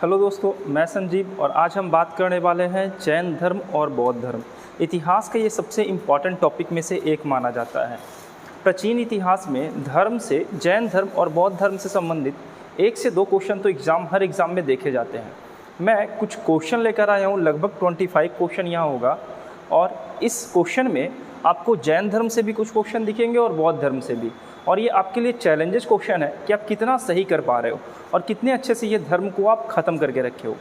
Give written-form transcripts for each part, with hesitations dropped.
Hello दोस्तों, मैं संजीव और आज हम बात करने वाले हैं जैन धर्म और बौद्ध धर्म। इतिहास का ये सबसे इम्पॉर्टेंट टॉपिक में से एक माना जाता है। प्राचीन इतिहास में धर्म से जैन धर्म और बौद्ध धर्म से संबंधित 1 से 2 क्वेश्चन तो हर एग्ज़ाम में देखे जाते हैं। मैं कुछ क्वेश्चन लेकर आया हूँ, लगभग 25 क्वेश्चन यहाँ होगा और इस क्वेश्चन में आपको जैन धर्म से भी कुछ क्वेश्चन दिखेंगे और बौद्ध धर्म से भी, और ये आपके लिए चैलेंजेस क्वेश्चन है कि आप कितना सही कर पा रहे हो और कितने अच्छे से ये धर्म को आप ख़त्म करके रखे हो।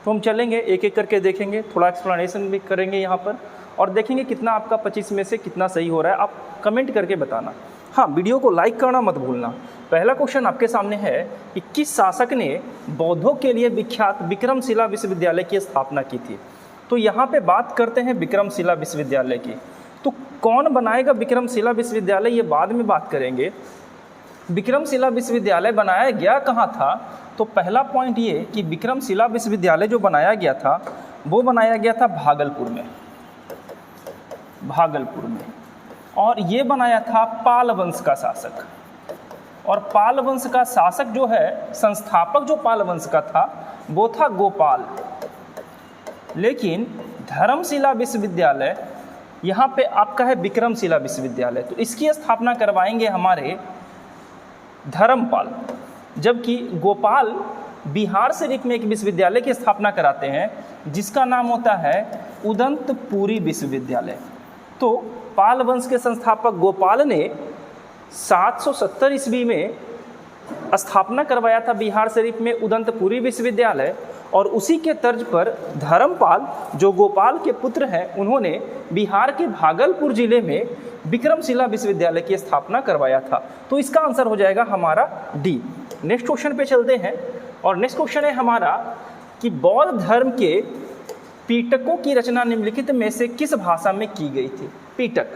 तो हम चलेंगे एक एक करके देखेंगे, थोड़ा एक्सप्लेनेशन भी करेंगे यहाँ पर और देखेंगे कितना आपका 25 में से कितना सही हो रहा है। आप कमेंट करके बताना। हाँ, वीडियो को लाइक करना मत भूलना। पहला क्वेश्चन आपके सामने है कि किस शासक ने बौद्धों के लिए विख्यात विक्रमशिला विश्वविद्यालय की स्थापना की थी। तो यहाँ पे बात करते हैं विक्रमशिला विश्वविद्यालय की। तो कौन बनाएगा विक्रमशिला विश्वविद्यालय, ये बाद में बात करेंगे। विक्रमशिला विश्वविद्यालय बनाया गया कहाँ था? तो पहला पॉइंट ये कि विक्रमशिला विश्वविद्यालय जो बनाया गया था वो बनाया गया था भागलपुर में, और ये बनाया था पाल वंश का शासक। और पाल वंश का शासक जो है, संस्थापक जो पाल वंश का था वो था गोपाल। लेकिन धर्मशिला विश्वविद्यालय यहाँ पे आपका है विक्रमशिला विश्वविद्यालय, तो इसकी स्थापना करवाएंगे हमारे धर्मपाल। जबकि गोपाल बिहार शरीफ में एक विश्वविद्यालय की स्थापना कराते हैं जिसका नाम होता है उदंतपुरी विश्वविद्यालय। तो पाल वंश के संस्थापक गोपाल ने 770 ईस्वी में स्थापना करवाया था बिहार शरीफ में उदंतपुरी विश्वविद्यालय, और उसी के तर्ज पर धर्मपाल जो गोपाल के पुत्र हैं उन्होंने बिहार के भागलपुर जिले में विक्रमशिला विश्वविद्यालय की स्थापना करवाया था। तो इसका आंसर हो जाएगा हमारा डी। नेक्स्ट क्वेश्चन पे चलते हैं और नेक्स्ट क्वेश्चन है हमारा कि बौद्ध धर्म के पीटकों की रचना निम्नलिखित में से किस भाषा में की गई थी? पीटक।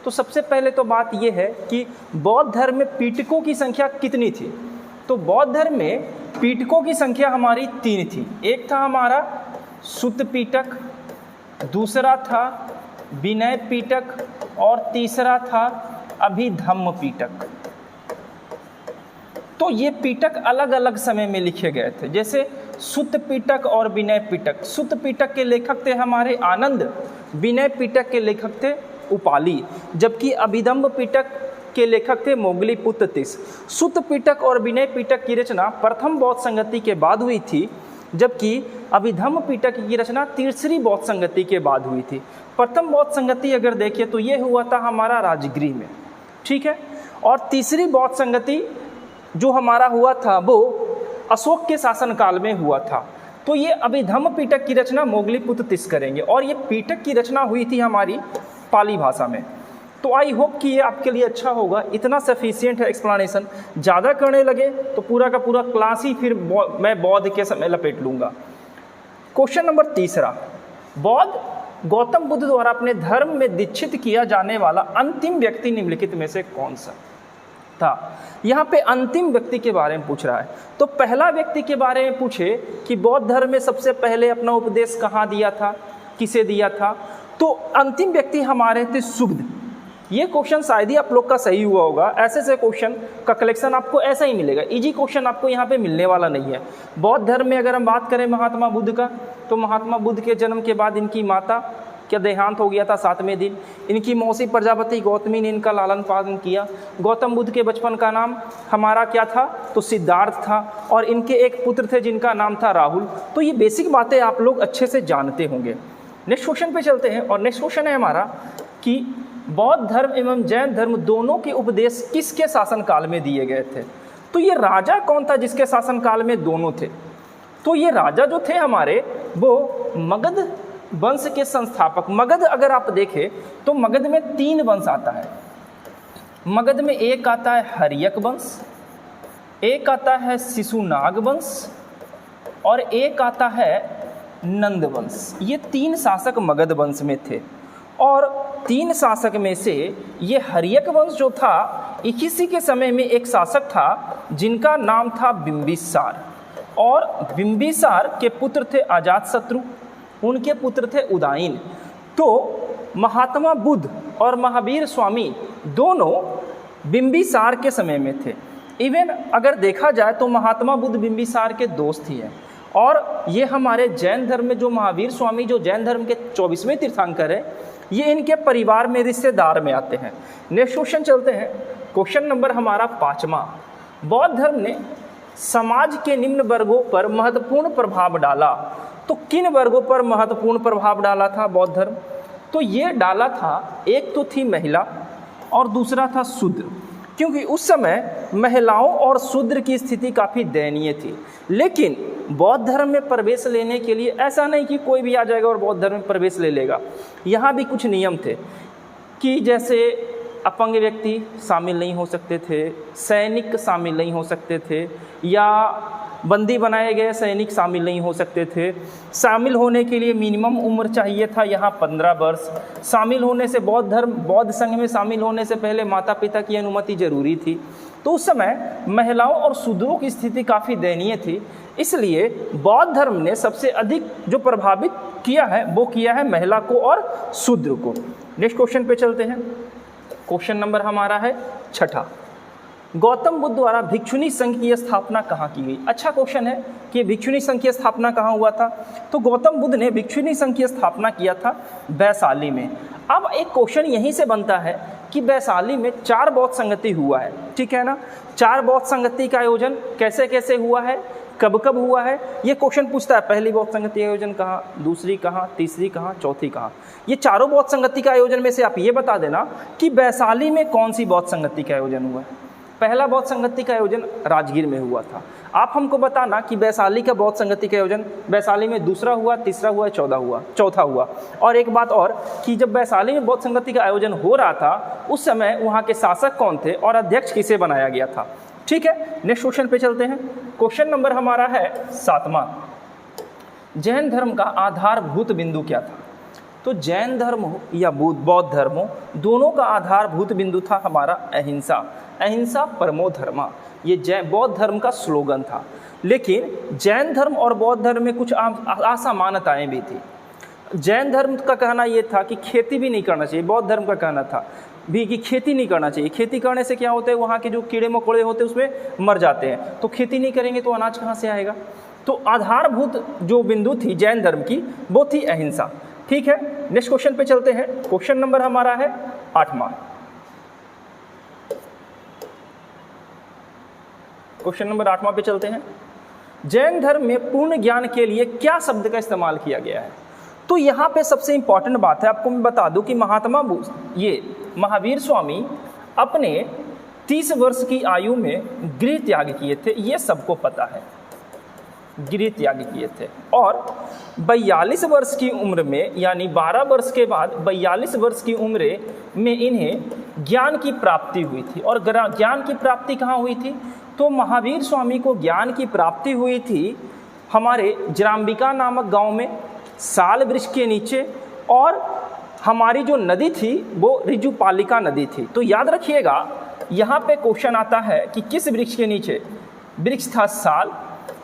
तो सबसे पहले तो बात यह है कि बौद्ध धर्म में पीटकों की संख्या कितनी थी? तो बौद्ध धर्म में पीटकों की संख्या हमारी 3 थी। एक था हमारा सुत्त पीटक, दूसरा था विनय पीटक और तीसरा था अभिधम्म पीटक। तो ये पीटक अलग अलग समय में लिखे गए थे, जैसे सुत्त पीटक और विनय पीटक। सुत्त पीटक के लेखक थे हमारे आनंद, विनय पीटक के लेखक थे उपाली, जबकि अभिधम्म पीटक के लेखक थे मोगलीपुत्र तिस। सुत्त पीटक और विनय पीटक की रचना प्रथम बौद्ध संगति के बाद हुई थी, जबकि अभिधम्म पीटक की रचना तीसरी बौद्ध संगति के बाद हुई थी। प्रथम बौद्ध संगति अगर देखिए तो ये हुआ था हमारा राजगृह में, ठीक है, और तीसरी बौद्ध संगति जो हमारा हुआ था वो अशोक के शासनकाल में हुआ था। तो ये अभिधम्म पीटक की रचना मोगलीपुत्र तिस करेंगे, और ये पीटक की रचना हुई थी हमारी पाली भाषा में। तो आई होप कि ये आपके लिए अच्छा होगा। इतना सफिशिएंट है एक्सप्लेनेशन। ज़्यादा करने लगे तो पूरा का पूरा क्लास ही फिर मैं बौद्ध के समय लपेट लूँगा। क्वेश्चन नंबर 3, बौद्ध गौतम बुद्ध द्वारा अपने धर्म में दीक्षित किया जाने वाला अंतिम व्यक्ति निम्नलिखित में से कौन सा था? यहाँ पे अंतिम व्यक्ति के बारे में पूछ रहा है। तो पहला व्यक्ति के बारे में पूछे कि बौद्ध धर्म में सबसे पहले अपना उपदेश कहाँ दिया था, किसे दिया था? तो अंतिम व्यक्ति हमारे थे सुबुद्ध। ये क्वेश्चन शायद ही आप लोग का सही हुआ होगा। ऐसे से क्वेश्चन का कलेक्शन आपको ऐसा ही मिलेगा। इजी क्वेश्चन आपको यहाँ पे मिलने वाला नहीं है। बौद्ध धर्म में अगर हम बात करें महात्मा बुद्ध का, तो महात्मा बुद्ध के जन्म के बाद इनकी माता का देहांत हो गया था 7वें दिन। इनकी मौसी प्रजापति गौतमी ने इनका लालन पालन किया। गौतम बुद्ध के बचपन का नाम हमारा क्या था? तो सिद्धार्थ था, और इनके एक पुत्र थे जिनका नाम था राहुल। तो ये बेसिक बातें आप लोग अच्छे से जानते होंगे। नेक्स्ट क्वेश्चन पे चलते हैं और नेक्स्ट क्वेश्चन है हमारा कि बौद्ध धर्म एवं जैन धर्म दोनों के उपदेश किसके शासनकाल में दिए गए थे? तो ये राजा कौन था जिसके शासनकाल में दोनों थे? तो ये राजा जो थे हमारे वो मगध वंश के संस्थापक। मगध अगर आप देखें तो मगध में 3 वंश आता है। मगध में एक आता है हर्यक वंश, एक आता है शिशुनाग वंश और एक आता है नंद वंश। ये 3 शासक मगध वंश में थे, और 3 शासक में से ये हर्यक वंश जो था, इसी के समय में एक शासक था जिनका नाम था बिंबिसार, और बिंबिसार के पुत्र थे अजातशत्रु, उनके पुत्र थे उदयन। तो महात्मा बुद्ध और महावीर स्वामी दोनों बिंबिसार के समय में थे। इवन अगर देखा जाए तो महात्मा बुद्ध बिंबिसार के दोस्त ही हैं, और ये हमारे जैन धर्म में जो महावीर स्वामी जो जैन धर्म के 24वें तीर्थंकर है, ये इनके परिवार में रिश्तेदार में आते हैं। नेक्स्ट क्वेश्चन चलते हैं। क्वेश्चन नंबर हमारा 5वां, बौद्ध धर्म ने समाज के निम्न वर्गों पर महत्वपूर्ण प्रभाव डाला। तो किन वर्गों पर महत्वपूर्ण प्रभाव डाला था बौद्ध धर्म? तो ये डाला था, एक तो थी महिला और दूसरा था शूद्र, क्योंकि उस समय महिलाओं और शूद्र की स्थिति काफ़ी दयनीय थी। लेकिन बौद्ध धर्म में प्रवेश लेने के लिए ऐसा नहीं कि कोई भी आ जाएगा और बौद्ध धर्म में प्रवेश ले लेगा। यहाँ भी कुछ नियम थे कि जैसे अपंग व्यक्ति शामिल नहीं हो सकते थे, सैनिक शामिल नहीं हो सकते थे, या बंदी बनाए गए सैनिक शामिल नहीं हो सकते थे। शामिल होने के लिए मिनिमम उम्र चाहिए था यहाँ 15 वर्ष। शामिल होने से बौद्ध संघ में शामिल होने से पहले माता पिता की अनुमति जरूरी थी। तो उस समय महिलाओं और शूद्रों की स्थिति काफ़ी दयनीय थी, इसलिए बौद्ध धर्म ने सबसे अधिक जो प्रभावित किया है वो किया है महिला को और शूद्र को। नेक्स्ट क्वेश्चन पे चलते हैं। क्वेश्चन नंबर हमारा है 6ठा, गौतम बुद्ध द्वारा भिक्षुणी संघ की स्थापना कहाँ की गई? अच्छा क्वेश्चन है कि भिक्षुणी संघ की स्थापना कहाँ हुआ था। तो गौतम बुद्ध ने भिक्षुणी संघ की स्थापना किया था वैशाली में। अब एक क्वेश्चन यहीं से बनता है कि वैशाली में 4 बौद्ध संगति हुआ है, ठीक है ना। 4 बौद्ध संगति का आयोजन कैसे कैसे हुआ है, कब कब हुआ है, ये क्वेश्चन पूछता है। पहली बौद्ध संगति का आयोजन कहाँ, दूसरी कहाँ, तीसरी कहाँ, चौथी कहाँ। ये चारों बौद्ध संगति का आयोजन में से आप ये बता देना कि वैशाली में कौन सी बौद्ध संगति का आयोजन हुआ है। पहला बौद्ध संगति का आयोजन राजगीर में हुआ था। आप हमको बताना कि वैशाली का बौद्ध संगति का आयोजन वैशाली में दूसरा हुआ, तीसरा हुआ, चौथा हुआ। और एक बात और कि जब वैशाली में बौद्ध संगति का आयोजन हो रहा था उस समय वहाँ के शासक कौन थे और अध्यक्ष किसे बनाया गया था, ठीक है। नेक्स्ट क्वेश्चन पे चलते हैं। क्वेश्चन नंबर हमारा है 7वां, जैन धर्म का आधारभूत बिंदु क्या था? तो जैन धर्म हो या बौद्ध धर्म हो, दोनों का आधारभूत बिंदु था हमारा अहिंसा। अहिंसा परमो धर्मा, ये बौद्ध धर्म का स्लोगन था। लेकिन जैन धर्म और बौद्ध धर्म में कुछ असमानताएं भी थी। जैन धर्म का कहना ये था कि खेती भी नहीं करना चाहिए, बौद्ध धर्म का कहना था भी कि खेती नहीं करना चाहिए। खेती करने से क्या होता है, वहाँ के जो कीड़े मकोड़े होते हैं उसमें मर जाते हैं, तो खेती नहीं करेंगे तो अनाज कहाँ से आएगा। तो आधारभूत जो बिंदु थी जैन धर्म की वो थी अहिंसा, ठीक है। नेक्स्ट क्वेश्चन पे चलते हैं। क्वेश्चन नंबर हमारा है 8वां। क्वेश्चन नंबर 8वां पे चलते हैं। जैन धर्म में पूर्ण ज्ञान के लिए क्या शब्द का इस्तेमाल किया गया है? तो यहाँ पे सबसे इंपॉर्टेंट बात है, आपको मैं बता दूं कि महावीर स्वामी अपने 30 वर्ष की आयु में गृह त्याग किए थे, ये सबको पता है, गृह त्याग किए थे। और 42 वर्ष की उम्र में, यानी 12 वर्ष के बाद 42 वर्ष की उम्र में इन्हें ज्ञान की प्राप्ति हुई थी। और ज्ञान की प्राप्ति कहाँ हुई थी? तो महावीर स्वामी को ज्ञान की प्राप्ति हुई थी हमारे जराम्बिका नामक गांव में, साल वृक्ष के नीचे। और हमारी जो नदी थी वो ऋजुपालिका नदी थी। तो याद रखिएगा, यहाँ पे क्वेश्चन आता है कि किस वृक्ष के नीचे? वृक्ष था साल,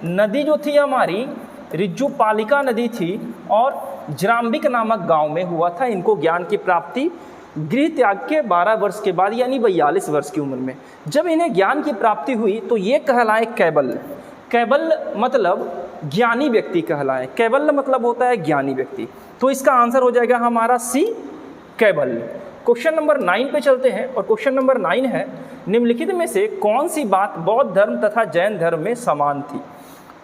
नदी जो थी हमारी ऋजुपालिका नदी थी, और जराम्बिक नामक गांव में हुआ था इनको ज्ञान की प्राप्ति गृह त्याग के 12 वर्ष के बाद, यानी 42 वर्ष की उम्र में। जब इन्हें ज्ञान की प्राप्ति हुई तो ये कहलाए कैबल्य। कैबल्य मतलब ज्ञानी व्यक्ति कहलाए, कैबल्य मतलब होता है ज्ञानी व्यक्ति। तो इसका आंसर हो जाएगा हमारा सी, कैबल्य। क्वेश्चन नंबर 9 पे चलते हैं और क्वेश्चन नंबर 9 है, निम्नलिखित में से कौन सी बात बौद्ध धर्म तथा जैन धर्म में समान थी?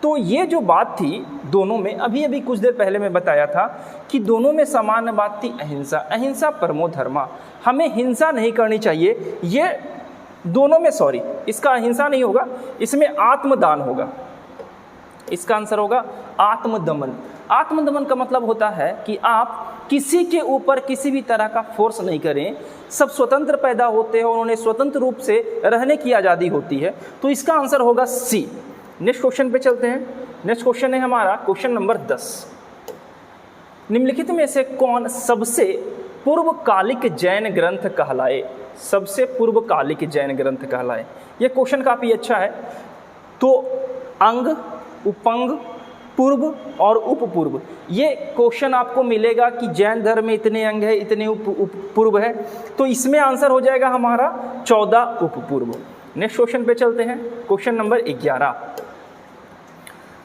तो ये जो बात थी दोनों में, अभी कुछ देर पहले मैं बताया था कि दोनों में समान बात थी अहिंसा। अहिंसा परमो धर्मा, हमें हिंसा नहीं करनी चाहिए। ये दोनों में, सॉरी, इसका अहिंसा नहीं होगा, इसमें आत्मदान होगा। इसका आंसर होगा आत्मदमन। आत्मदमन का मतलब होता है कि आप किसी के ऊपर किसी भी तरह का फोर्स नहीं करें। सब स्वतंत्र पैदा होते हैं और उन्हें स्वतंत्र रूप से रहने की आज़ादी होती है। तो इसका आंसर होगा सी। नेक्स्ट क्वेश्चन पे चलते हैं। नेक्स्ट क्वेश्चन है हमारा क्वेश्चन नंबर 10। निम्नलिखित में से कौन सबसे पूर्वकालिक जैन ग्रंथ कहलाए? सबसे पूर्वकालिक जैन ग्रंथ कहलाए। ये क्वेश्चन काफ़ी अच्छा है। तो अंग, उपंग, पूर्व और उपपूर्व, ये क्वेश्चन आपको मिलेगा कि जैन धर्म में इतने अंग है, इतने पूर्व है। तो इसमें आंसर हो जाएगा हमारा 14 उपपूर्व। नेक्स्ट क्वेश्चन पे चलते हैं। Question number 11।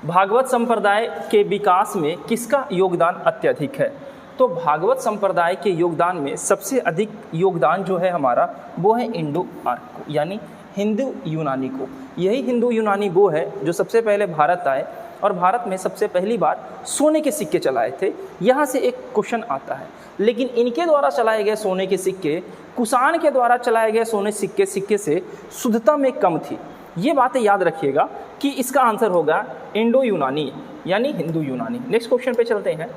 भागवत संप्रदाय के विकास में किसका योगदान अत्यधिक है? तो भागवत संप्रदाय के योगदान में सबसे अधिक योगदान जो है हमारा वो है इंडो आर्य को, यानी हिंदू यूनानी को। यही हिंदू यूनानी वो है जो सबसे पहले भारत आए और भारत में सबसे पहली बार सोने के सिक्के चलाए थे। यहाँ से एक क्वेश्चन आता है, लेकिन इनके द्वारा चलाए गए सोने के सिक्के कुषाण के द्वारा चलाए गए सोने सिक्के से शुद्धता में कम थी। ये बातें याद रखिएगा कि इसका आंसर होगा इंडो यूनानी, यानी हिंदू यूनानी। नेक्स्ट क्वेश्चन पे चलते हैं।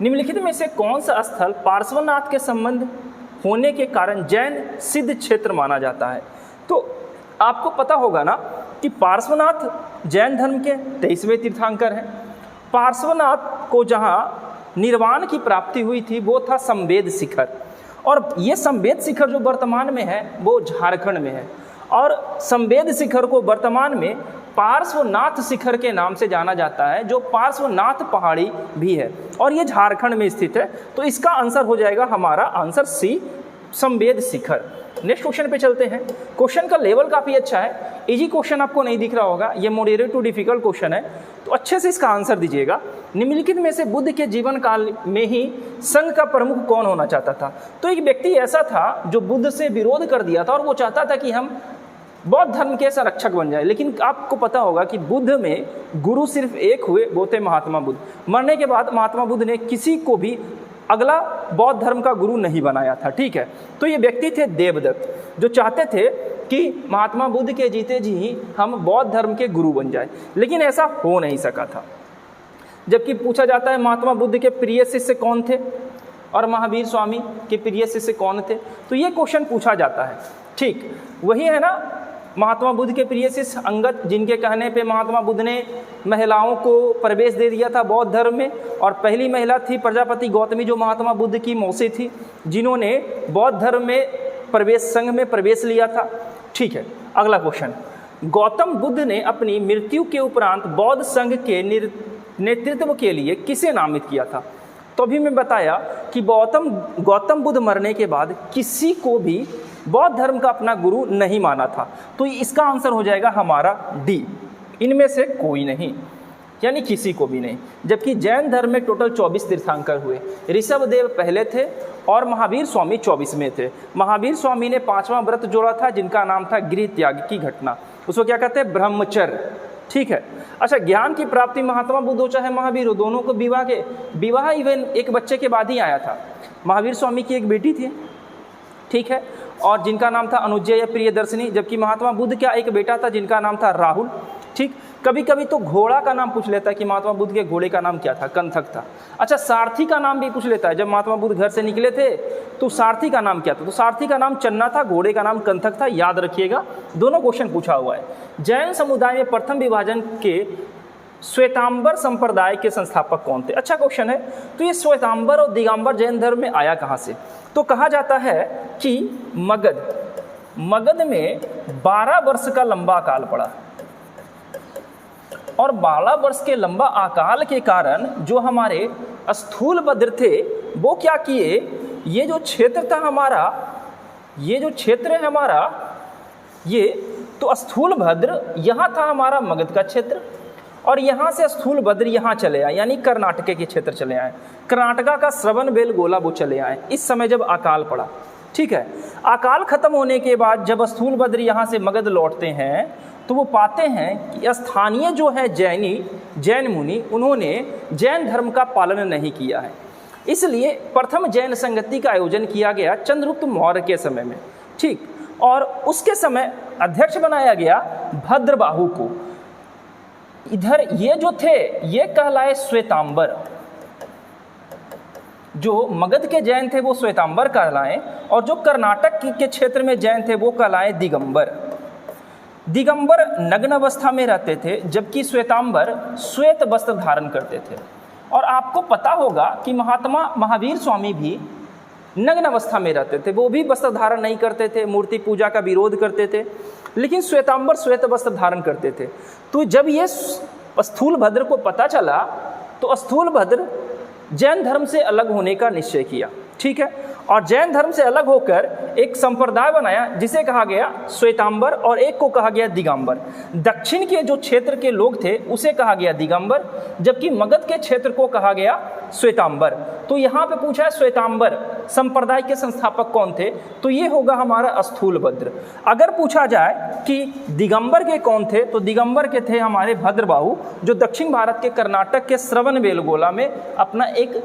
निम्नलिखित में से कौन सा स्थल पार्श्वनाथ के संबंध होने के कारण जैन सिद्ध क्षेत्र माना जाता है? तो आपको पता होगा ना कि पार्श्वनाथ जैन धर्म के 23वें तीर्थंकर हैं। पार्श्वनाथ को जहाँ निर्वाण की प्राप्ति हुई थी वो था संवेद शिखर, और ये संवेद शिखर जो वर्तमान में है वो झारखंड में है, और संवेद शिखर को वर्तमान में पार्श्वनाथ शिखर के नाम से जाना जाता है, जो पार्श्वनाथ पहाड़ी भी है और ये झारखंड में स्थित है। तो इसका आंसर हो जाएगा हमारा आंसर सी, संवेद शिखर। नेक्स्ट क्वेश्चन पे चलते हैं। क्वेश्चन का लेवल काफ़ी अच्छा है, इजी क्वेश्चन आपको नहीं दिख रहा होगा, ये मॉडरेट टू डिफिकल्ट क्वेश्चन है, तो अच्छे से इसका आंसर दीजिएगा। निम्नलिखित में से बुद्ध के जीवन काल में ही संघ का प्रमुख कौन होना चाहता था? तो एक व्यक्ति ऐसा था जो बुद्ध से विरोध कर दिया था और वो चाहता था कि हम बौद्ध धर्म के संरक्षक बन जाए। लेकिन आपको पता होगा कि बुद्ध में गुरु सिर्फ एक हुए, वो थे महात्मा बुद्ध। मरने के बाद महात्मा बुद्ध ने किसी को भी अगला बौद्ध धर्म का गुरु नहीं बनाया था, ठीक है। तो ये व्यक्ति थे देवदत्त, जो चाहते थे कि महात्मा बुद्ध के जीते जी ही हम बौद्ध धर्म के गुरु बन जाए, लेकिन ऐसा हो नहीं सका था। जबकि पूछा जाता है महात्मा बुद्ध के प्रिय शिष्य कौन थे और महावीर स्वामी के प्रिय शिष्य कौन थे, तो ये क्वेश्चन पूछा जाता है, ठीक। वही है ना महात्मा बुद्ध के प्रिय शिष्य अंगद, जिनके कहने पे महात्मा बुद्ध ने महिलाओं को प्रवेश दे दिया था बौद्ध धर्म में, और पहली महिला थी प्रजापति गौतमी जो महात्मा बुद्ध की मौसी थी, जिन्होंने बौद्ध धर्म में प्रवेश संघ में प्रवेश लिया था, ठीक है। अगला क्वेश्चन, गौतम बुद्ध ने अपनी मृत्यु के उपरांत बौद्ध संघ के नेतृत्व के लिए किसे नामित किया था? तो अभी मैं बताया कि गौतम बुद्ध मरने के बाद किसी को भी बौद्ध धर्म का अपना गुरु नहीं माना था, तो इसका आंसर हो जाएगा हमारा डी, इनमें से कोई नहीं, यानी किसी को भी नहीं। जबकि जैन धर्म में टोटल 24 तीर्थंकर हुए। ऋषभदेव पहले थे और महावीर स्वामी 24वें थे। महावीर स्वामी ने 5वां व्रत जोड़ा था जिनका नाम था गृह त्याग की घटना, उसको क्या कहते हैं? ब्रह्मचर्य, ठीक है। अच्छा, ज्ञान की प्राप्ति महात्मा बुद्ध हो चाहे महावीर हो, दोनों को विवाह इवन एक बच्चे के बाद ही आया था। महावीर स्वामी की एक बेटी थी, ठीक है, और जिनका नाम था अनुज्जय या प्रियदर्शनी, जबकि महात्मा बुद्ध का एक बेटा था जिनका नाम था राहुल, ठीक। कभी कभी तो घोड़ा का नाम पूछ लेता है कि महात्मा बुद्ध के घोड़े का नाम क्या था? कंथक था। अच्छा, सारथी का नाम भी पूछ लेता है, जब महात्मा बुद्ध घर से निकले थे तो सारथी का नाम क्या था? तो सारथी का नाम चन्ना था, घोड़े का नाम कंथक था, याद रखिएगा, दोनों क्वेश्चन पूछा हुआ है। जैन समुदाय में प्रथम विभाजन के श्वेतांबर संप्रदाय के संस्थापक कौन थे? अच्छा क्वेश्चन है। तो ये श्वेतांबर और दिगंबर जैन धर्म में आया कहाँ से? तो कहा जाता है कि मगध में 12 वर्ष का लंबा अकाल पड़ा, और 12 वर्ष के लंबा अकाल के कारण जो हमारे स्थूलभद्र थे वो क्या किए, ये जो क्षेत्र था हमारा, ये जो क्षेत्र है हमारा, ये तो स्थूलभद्र यहाँ था हमारा मगध का क्षेत्र, और यहाँ से स्थूलभद्र यहाँ चले आए, यानी कर्नाटक के क्षेत्र चले आए। कर्नाटका का श्रवणबेलगोला वो चले आए इस समय जब अकाल पड़ा, ठीक है। अकाल खत्म होने के बाद जब स्थूलभद्र यहाँ से मगध लौटते हैं तो वो पाते हैं कि स्थानीय जो है जैन मुनि, उन्होंने जैन धर्म का पालन नहीं किया है, इसलिए प्रथम जैन संगति का आयोजन किया गया चंद्रगुप्त मौर्य के समय में, ठीक। और उसके समय अध्यक्ष बनाया गया भद्रबाहु को। इधर ये जो थे ये कहलाए श्वेतांबर, जो मगध के जैन थे वो श्वेतांबर कहलाए, और जो कर्नाटक के क्षेत्र में जैन थे वो कहलाए दिगंबर। दिगंबर नग्न अवस्था में रहते थे, जबकि श्वेतांबर श्वेत वस्त्र धारण करते थे। और आपको पता होगा कि महावीर स्वामी भी नग्न अवस्था में रहते थे, वो भी वस्त्र धारण नहीं करते थे, मूर्ति पूजा का विरोध करते थे, लेकिन श्वेतांबर श्वेत वस्त्र धारण करते थे। तो जब ये स्थूलभद्र को पता चला तो स्थूलभद्र जैन धर्म से अलग होने का निश्चय किया, ठीक है। और जैन धर्म से अलग होकर एक संप्रदाय बनाया जिसे कहा गया श्वेतांबर और एक को कहा गया दिगंबर। दक्षिण के जो क्षेत्र के लोग थे उसे कहा गया दिगंबर, जबकि मगध के क्षेत्र को कहा गया श्वेतांबर। तो यहाँ पे पूछा है श्वेतांबर संप्रदाय के संस्थापक कौन थे, तो ये होगा हमारा स्थूलभद्र। अगर पूछा जाए कि दिगंबर के कौन थे, तो दिगंबर के थे हमारे भद्रबाहु, जो दक्षिण भारत के कर्नाटक के श्रवणबेलगोला में अपना एक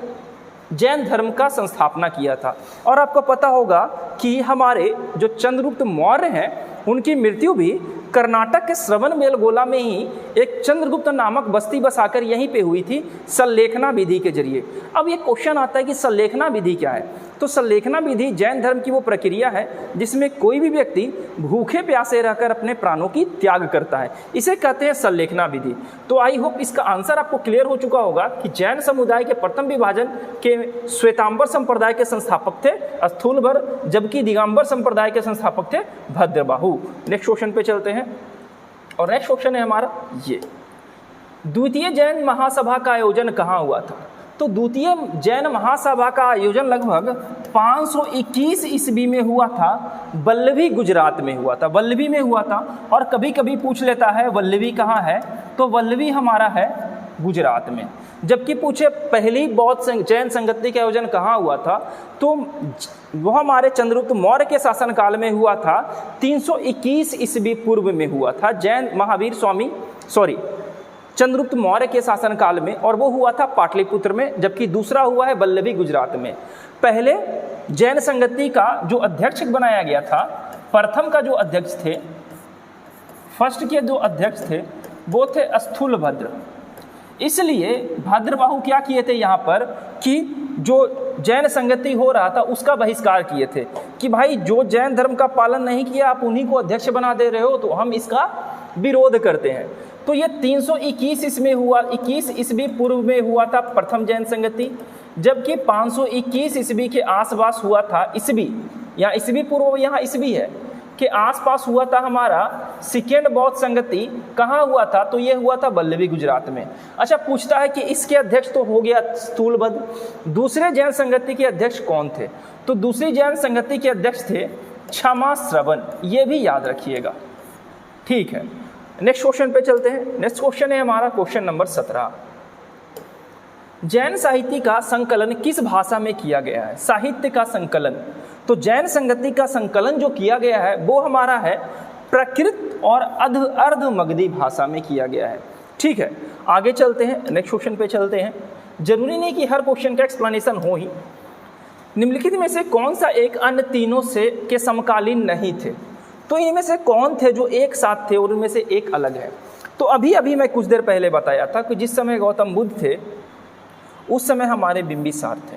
जैन धर्म का संस्थापना किया था। और आपको पता होगा कि हमारे जो चंद्रगुप्त मौर्य हैं उनकी मृत्यु भी कर्नाटक के श्रवणबेलगोला में ही एक चंद्रगुप्त नामक बस्ती बसाकर यहीं पे हुई थी संलेखना विधि के जरिए। अब ये क्वेश्चन आता है कि संलेखना विधि क्या है, तो संलेखना विधि जैन धर्म की वो प्रक्रिया है जिसमें कोई भी व्यक्ति भूखे प्यासे रहकर अपने प्राणों की त्याग करता है, इसे कहते हैं संलेखना विधि। तो आई होप इसका आंसर आपको क्लियर हो चुका होगा कि जैन समुदाय के प्रथम विभाजन के श्वेतांबर संप्रदाय के संस्थापक थे स्थूलभद्र, जबकि दिगंबर संप्रदाय के संस्थापक थे भद्रबाहु। नेक्स्ट क्वेश्चन पे चलते हैं और नेक्स्ट क्वेश्चन है हमारा ये, द्वितीय जैन महासभा का आयोजन कहाँ हुआ था। तो द्वितीय जैन महासभा का आयोजन लगभग 521 ईस्वी में हुआ था, वल्लभी गुजरात में हुआ था, वल्लभी में हुआ था। और कभी कभी पूछ लेता है वल्लभी कहाँ है, तो वल्लभी हमारा है गुजरात में। जबकि पूछे पहली बौद्ध जैन संगति का आयोजन कहाँ हुआ था, तो वह हमारे चंद्रगुप्त मौर्य के शासनकाल में हुआ था, 321 ईस्वी पूर्व में हुआ था जैन महावीर स्वामी चंद्रगुप्त मौर्य के शासनकाल में, और वो हुआ था पाटलिपुत्र में, जबकि दूसरा हुआ है वल्लभी गुजरात में। पहले जैन संगति का जो अध्यक्ष बनाया गया था, प्रथम का जो अध्यक्ष थे, फर्स्ट के जो अध्यक्ष थे वो थे स्थूलभद्र। इसलिए भद्रबाहु क्या किए थे यहाँ पर कि जो जैन संगति हो रहा था उसका बहिष्कार किए थे कि भाई जो जैन धर्म का पालन नहीं किया आप उन्हीं को अध्यक्ष बना दे रहे हो, तो हम इसका विरोध करते हैं। तो ये 321 इसमें हुआ, 21 ईस्वी पूर्व में हुआ था प्रथम जैन संगति, जबकि 521 ईस्वी के आसपास हुआ था, ईस्वी यहाँ ईस्वी पूर्व यहाँ ईस्वी है के आसपास हुआ था हमारा सेकेंड बौद्ध संगति। कहाँ हुआ था, तो ये हुआ था वल्लभी गुजरात में। अच्छा, पूछता है कि इसके अध्यक्ष तो हो गया स्थूलभद्र, दूसरे जैन संगति के अध्यक्ष कौन थे, तो दूसरी जैन संगति के अध्यक्ष थे क्षमा श्रवण, ये भी याद रखिएगा, ठीक है। नेक्स्ट क्वेश्चन पे चलते हैं। नेक्स्ट क्वेश्चन है हमारा क्वेश्चन नंबर 17, जैन साहित्य का संकलन किस भाषा में किया गया है। साहित्य का संकलन, तो जैन संगति का संकलन जो किया गया है वो हमारा है प्राकृत और अर्ध मगधी भाषा में किया गया है, ठीक है। आगे चलते हैं, नेक्स्ट क्वेश्चन पे चलते हैं। जरूरी नहीं कि हर क्वेश्चन का एक्सप्लेनेशन हो ही। निम्नलिखित में से कौन सा एक अन्य तीनों से के समकालीन नहीं थे, तो इनमें से कौन थे जो एक साथ थे और उनमें से एक अलग है। तो अभी मैं कुछ देर पहले बताया था कि जिस समय गौतम बुद्ध थे उस समय हमारे बिंबिसार थे,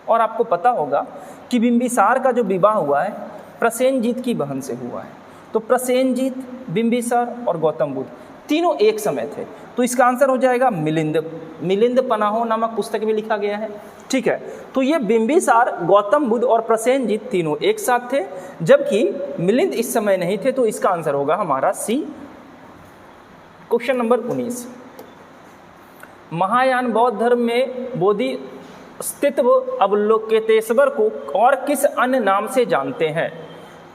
और आपको पता होगा कि बिंबिसार का जो विवाह हुआ है प्रसेनजीत की बहन से हुआ है। तो प्रसेनजीत, बिंबिसार और गौतम बुद्ध तीनों एक समय थे, तो इसका आंसर हो जाएगा मिलिंद पनाहो नामक पुस्तक में लिखा गया है, ठीक है। तो ये बिंबिसार, गौतम बुद्ध और प्रसेनजीत तीनों एक साथ थे, जबकि मिलिंद इस समय नहीं थे, तो इसका आंसर होगा हमारा सी। क्वेश्चन नंबर 19, महायान बौद्ध धर्म में बोधि अस्तित्व अवलोकितेश्वर को और किस अन्य नाम से जानते हैं,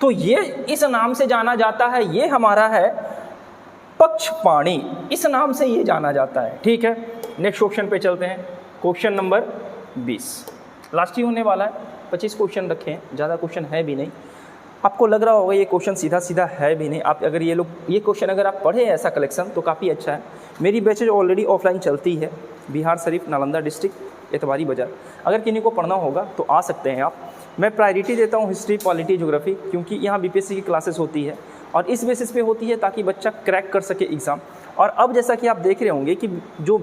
तो ये इस नाम से जाना जाता है, ये हमारा है पक्षपाणी, इस नाम से ये जाना जाता है, ठीक है। नेक्स्ट क्वेश्चन पे चलते हैं, क्वेश्चन नंबर 20, लास्ट ही होने वाला है, 25 क्वेश्चन रखे हैं, ज़्यादा क्वेश्चन है भी नहीं। आपको लग रहा होगा ये क्वेश्चन सीधा सीधा है भी नहीं, आप अगर ये क्वेश्चन अगर आप पढ़े ऐसा कलेक्शन तो काफ़ी अच्छा है। मेरी बैचेज ऑलरेडी ऑफलाइन चलती है, बिहार शरीफ, नालंदा डिस्ट्रिक्ट, एतवारी बाजार। अगर किन्हीं को पढ़ना होगा तो आ सकते हैं आप। मैं प्रायोरिटी देता हूँ हिस्ट्री, पॉलिटी, ज्योग्राफी, क्योंकि यहाँ बीपीएससी की क्लासेस होती है और इस बेसिस पे होती है ताकि बच्चा क्रैक कर सके एग्ज़ाम। और अब जैसा कि आप देख रहे होंगे कि जो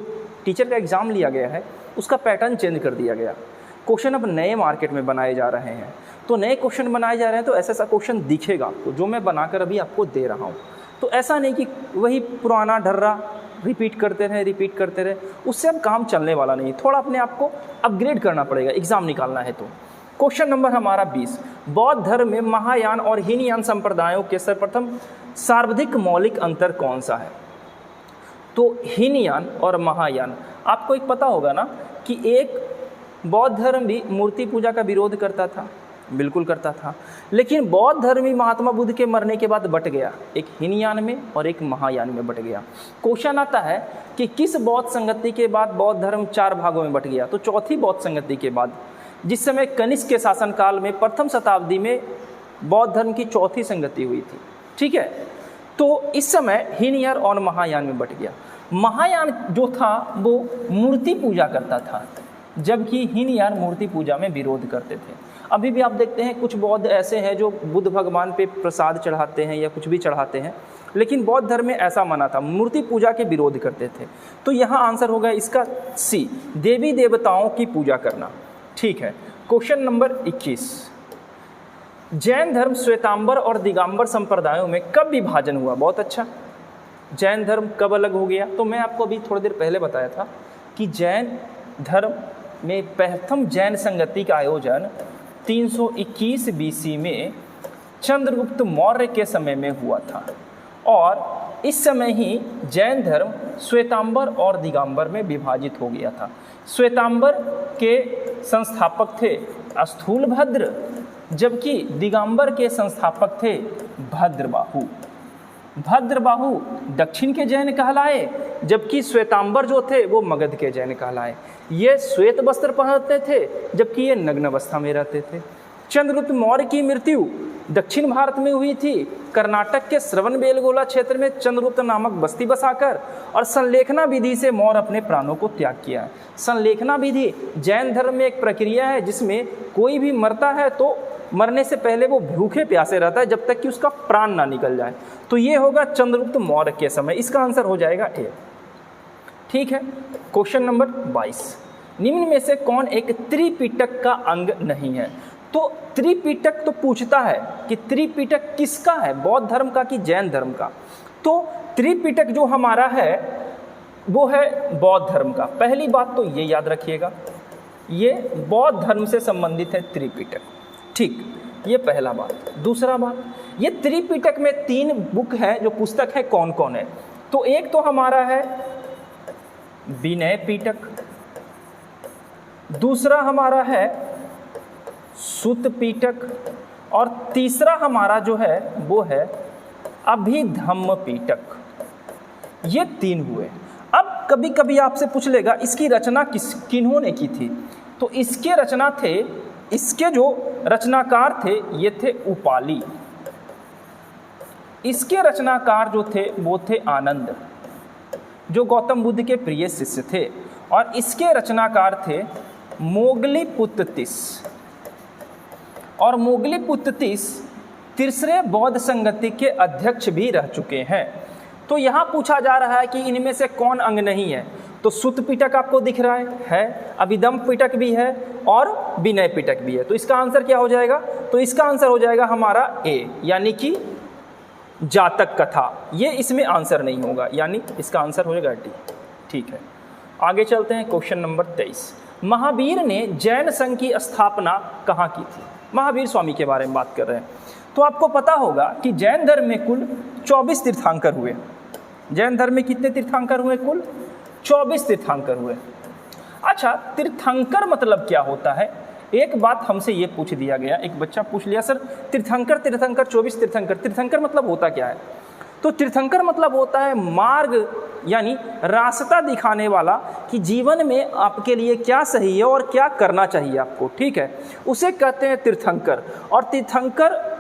टीचर का एग्ज़ाम लिया गया है उसका पैटर्न चेंज कर दिया गया, क्वेश्चन अब नए मार्केट में बनाए जा रहे हैं, तो नए क्वेश्चन बनाए जा रहे हैं, तो ऐसा क्वेश्चन दिखेगा आपको जो मैं बनाकर अभी आपको दे रहा हूँ। तो ऐसा नहीं कि वही पुराना ढर्रा रिपीट करते रहे, उससे अब काम चलने वाला नहीं, थोड़ा अपने आप को अपग्रेड करना पड़ेगा एग्ज़ाम निकालना है। तो क्वेश्चन नंबर हमारा 20, बौद्ध धर्म में महायान और हीनयान संप्रदायों के सर्वप्रथम सर्वाधिक मौलिक अंतर कौन सा है। तो हीनयान और महायान, आपको एक पता होगा ना कि एक बौद्ध धर्म भी मूर्ति पूजा का विरोध करता था, बिल्कुल करता था, लेकिन बौद्ध धर्म ही महात्मा बुद्ध के मरने के बाद बट गया, एक हीनयान में और एक महायान में बट गया। क्वेश्चन आता है कि किस बौद्ध संगति के बाद बौद्ध धर्म 4 भागों में बट गया? तो चौथी बौद्ध संगति के बाद, जिस समय कनिष्क के शासनकाल में प्रथम शताब्दी में बौद्ध धर्म की चौथी संगति हुई थी। ठीक है, तो इस समय हीनयान और महायान में बट गया। महायान जो था वो मूर्ति पूजा करता था, जबकि हीनयान मूर्ति पूजा में विरोध करते थे। अभी भी आप देखते हैं कुछ बौद्ध ऐसे हैं जो बुद्ध भगवान पे प्रसाद चढ़ाते हैं या कुछ भी चढ़ाते हैं, लेकिन बौद्ध धर्म में ऐसा माना था, मूर्ति पूजा के विरोध करते थे। तो यहाँ आंसर होगा इसका सी, देवी देवताओं की पूजा करना। ठीक है, क्वेश्चन नंबर 21, जैन धर्म श्वेतांबर और दिगंबर संप्रदायों में कब विभाजन हुआ? बहुत अच्छा, जैन धर्म कब अलग हो गया? तो मैं आपको अभी थोड़ी देर पहले बताया था कि जैन धर्म में प्रथम जैन संगति का आयोजन 321 BC में चंद्रगुप्त मौर्य के समय में हुआ था, और इस समय ही जैन धर्म श्वेतांबर और दिगंबर में विभाजित हो गया था। श्वेतांबर के संस्थापक थे स्थूलभद्र, जबकि दिगंबर के संस्थापक थे भद्रबाहु। भद्रबाहु दक्षिण के जैन कहलाए, जबकि श्वेतांबर जो थे वो मगध के जैन कहलाए। ये श्वेत वस्त्र पहनते थे, जबकि ये नग्न अवस्था में रहते थे। चंद्रगुप्त मौर्य की मृत्यु दक्षिण भारत में हुई थी, कर्नाटक के श्रवणबेलगोला क्षेत्र में चंद्रगुप्त नामक बस्ती बसाकर, और संलेखना विधि से मौर्य अपने प्राणों को त्याग किया है। संलेखना विधि जैन धर्म में एक प्रक्रिया है जिसमें कोई भी मरता है तो मरने से पहले वो भूखे प्यासे रहता है जब तक कि उसका प्राण ना निकल जाए। तो ये होगा चंद्रगुप्त मौर्य के समय, इसका आंसर हो जाएगा ए। ठीक है, क्वेश्चन नंबर 22, निम्न में से कौन एक त्रिपिटक का अंग नहीं है? तो त्रिपिटक तो पूछता है कि त्रिपिटक किसका है, बौद्ध धर्म का कि जैन धर्म का? तो त्रिपिटक जो हमारा है वो है बौद्ध धर्म का। पहली बात तो ये याद रखिएगा, ये बौद्ध धर्म से संबंधित है त्रिपिटक। ठीक, ये पहला बात। दूसरा बात, ये त्रिपिटक में 3 बुक है, जो पुस्तक है, कौन कौन है? तो एक तो हमारा है विनय पिटक, दूसरा हमारा है सुत पिटक, और तीसरा हमारा जो है वो है अभिधम्म पिटक। ये 3 हुए। अब कभी कभी आपसे पूछ लेगा इसकी रचना किन्होंने की थी? तो इसके रचना थे, इसके जो रचनाकार थे ये थे उपाली। इसके रचनाकार जो थे वो थे आनंद, जो गौतम बुद्ध के प्रिय शिष्य थे, और इसके रचनाकार थे मोगलीपुत्तिस। और मोगलीपुत्तिस तीसरे बौद्ध संगति के अध्यक्ष भी रह चुके हैं। तो यहाँ पूछा जा रहा है कि इनमें से कौन अंग नहीं है? तो सुत पिटक आपको दिख रहा है, अभिधम्म पिटक भी है और विनय पिटक भी है। तो इसका आंसर क्या हो जाएगा? तो इसका आंसर हो जाएगा हमारा ए, यानी कि जातक कथा। ये इसमें आंसर नहीं होगा, यानी इसका आंसर हो जाएगा डी। ठीक है, आगे चलते हैं। क्वेश्चन नंबर 23, महावीर ने जैन संघ की स्थापना कहाँ की थी? महावीर स्वामी के बारे में बात कर रहे हैं। तो आपको पता होगा कि जैन धर्म में कुल 24 तीर्थंकर हुए। जैन धर्म में कितने तीर्थंकर हुए? कुल 24 तीर्थंकर हुए। अच्छा, तीर्थंकर मतलब क्या होता है? एक बात हमसे ये पूछ दिया गया, एक बच्चा पूछ लिया, सर तीर्थंकर 24 तीर्थंकर, तीर्थंकर मतलब होता क्या है? तो तीर्थंकर मतलब होता है मार्ग, यानी रास्ता दिखाने वाला, कि जीवन में आपके लिए क्या सही है और क्या करना चाहिए आपको। ठीक है, उसे कहते हैं तीर्थंकर। और तीर्थंकर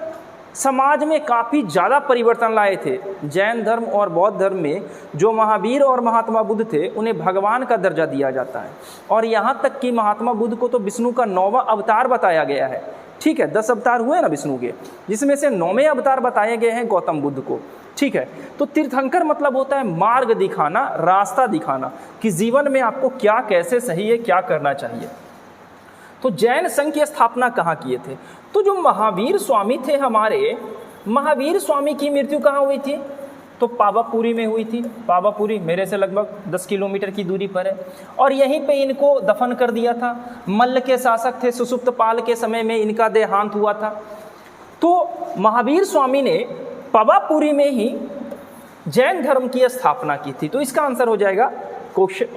समाज में काफ़ी ज़्यादा परिवर्तन लाए थे। जैन धर्म और बौद्ध धर्म में जो महावीर और महात्मा बुद्ध थे उन्हें भगवान का दर्जा दिया जाता है, और यहाँ तक कि महात्मा बुद्ध को तो विष्णु का 9वां अवतार बताया गया है। ठीक है, 10 अवतार हुए ना विष्णु के, जिसमें से 9वें अवतार बताए गए हैं गौतम बुद्ध को। ठीक है, तो तीर्थंकर मतलब होता है मार्ग दिखाना, रास्ता दिखाना, कि जीवन में आपको क्या कैसे सही है, क्या करना चाहिए। तो जैन संघ की स्थापना कहाँ किए थे? तो जो महावीर स्वामी थे हमारे, महावीर स्वामी की मृत्यु कहाँ हुई थी? तो पावापुरी में हुई थी। पावापुरी मेरे से लगभग 10 किलोमीटर की दूरी पर है, और यहीं पे इनको दफन कर दिया था। मल्ल के शासक थे, सुसुप्तपाल के समय में इनका देहांत हुआ था। तो महावीर स्वामी ने पावापुरी में ही जैन धर्म की स्थापना की थी। तो इसका आंसर हो जाएगा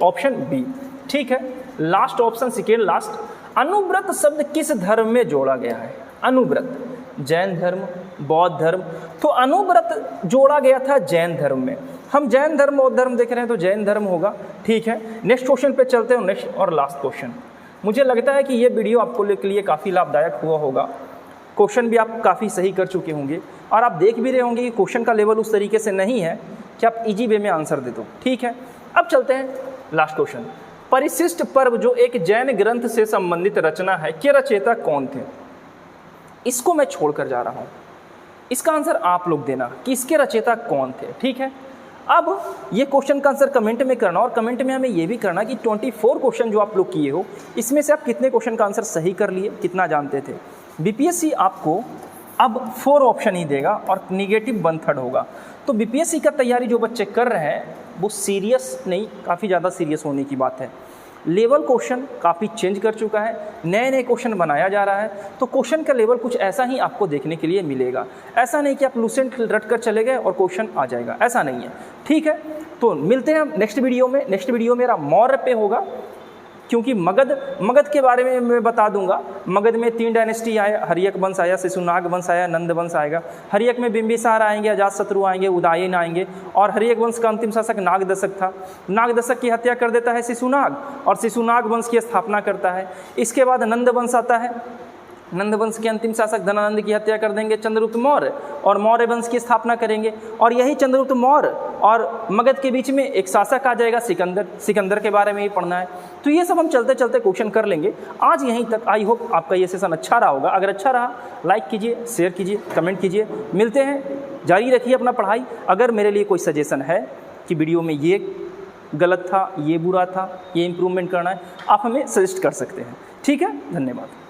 ऑप्शन बी। ठीक है, लास्ट ऑप्शन, सेकेंड लास्ट। अनुव्रत शब्द किस धर्म में जोड़ा गया है? अनुव्रत, जैन धर्म, बौद्ध धर्म। तो अनुव्रत जोड़ा गया था जैन धर्म में। हम जैन धर्म बौद्ध धर्म देख रहे हैं तो जैन धर्म होगा। ठीक है, नेक्स्ट क्वेश्चन पे चलते हैं। नेक्स्ट और लास्ट क्वेश्चन। मुझे लगता है कि ये वीडियो आपको के लिए काफ़ी लाभदायक हुआ होगा। क्वेश्चन भी आप काफ़ी सही कर चुके होंगे और आप देख भी रहे होंगे कि क्वेश्चन का लेवल उस तरीके से नहीं है कि आप इजी वे में आंसर दे दो। ठीक है, अब चलते हैं लास्ट क्वेश्चन। परिशिष्ट पर्व जो एक जैन ग्रंथ से संबंधित रचना है, के रचयिता कौन थे? इसको मैं छोड़कर जा रहा हूँ, इसका आंसर आप लोग देना कि इसके रचयिता कौन थे। ठीक है, अब ये क्वेश्चन का आंसर कमेंट में करना और कमेंट में हमें ये भी करना कि 24 क्वेश्चन जो आप लोग किए हो इसमें से आप कितने क्वेश्चन का आंसर सही कर लिए, कितना जानते थे। बीपीएससी आपको अब 4 ऑप्शन ही देगा और निगेटिव 1/3 होगा। तो बीपीएससी का तैयारी जो बच्चे कर रहे हैं वो सीरियस नहीं, काफ़ी ज़्यादा सीरियस होने की बात है। लेवल क्वेश्चन काफ़ी चेंज कर चुका है, नए नए क्वेश्चन बनाया जा रहा है, तो क्वेश्चन का लेवल कुछ ऐसा ही आपको देखने के लिए मिलेगा। ऐसा नहीं कि आप लूसेंट रट कर चले गए और क्वेश्चन आ जाएगा, ऐसा नहीं है। ठीक है, तो मिलते हैं हम नेक्स्ट वीडियो में। नेक्स्ट वीडियो मेरा मौर्य पे होगा, क्योंकि मगध के बारे में मैं बता दूंगा। मगध में 3 डायनेस्टी आए, हर्यक वंश आया, शिशुनाग वंश आया, नंद वंश आएगा। हर्यक में बिंबिसार आएंगे, अजातशत्रु आएंगे, उदयन आएंगे। और हर्यक वंश का अंतिम शासक नागदशक था। नागदशक की हत्या कर देता है शिशुनाग और शिशुनाग वंश की स्थापना करता है। इसके बाद नंद वंश आता है, नंद वंश के अंतिम शासक धनानंद की हत्या कर देंगे चंद्रगुप्त मौर्य और मौर्य वंश की स्थापना करेंगे। और यही चंद्रगुप्त मौर्य और मगध के बीच में एक शासक आ जाएगा सिकंदर। सिकंदर के बारे में ही पढ़ना है। तो ये सब हम चलते चलते क्वेश्चन कर लेंगे। आज यहीं तक। आई होप आपका ये सेशन अच्छा रहा होगा। अगर अच्छा रहा लाइक कीजिए, शेयर कीजिए, कमेंट कीजिए। मिलते हैं, जारी रखिए अपना पढ़ाई। अगर मेरे लिए कोई सजेशन है कि वीडियो में ये गलत था, ये बुरा था, ये इम्प्रूवमेंट करना है, आप हमें सजेस्ट कर सकते हैं। ठीक है, धन्यवाद।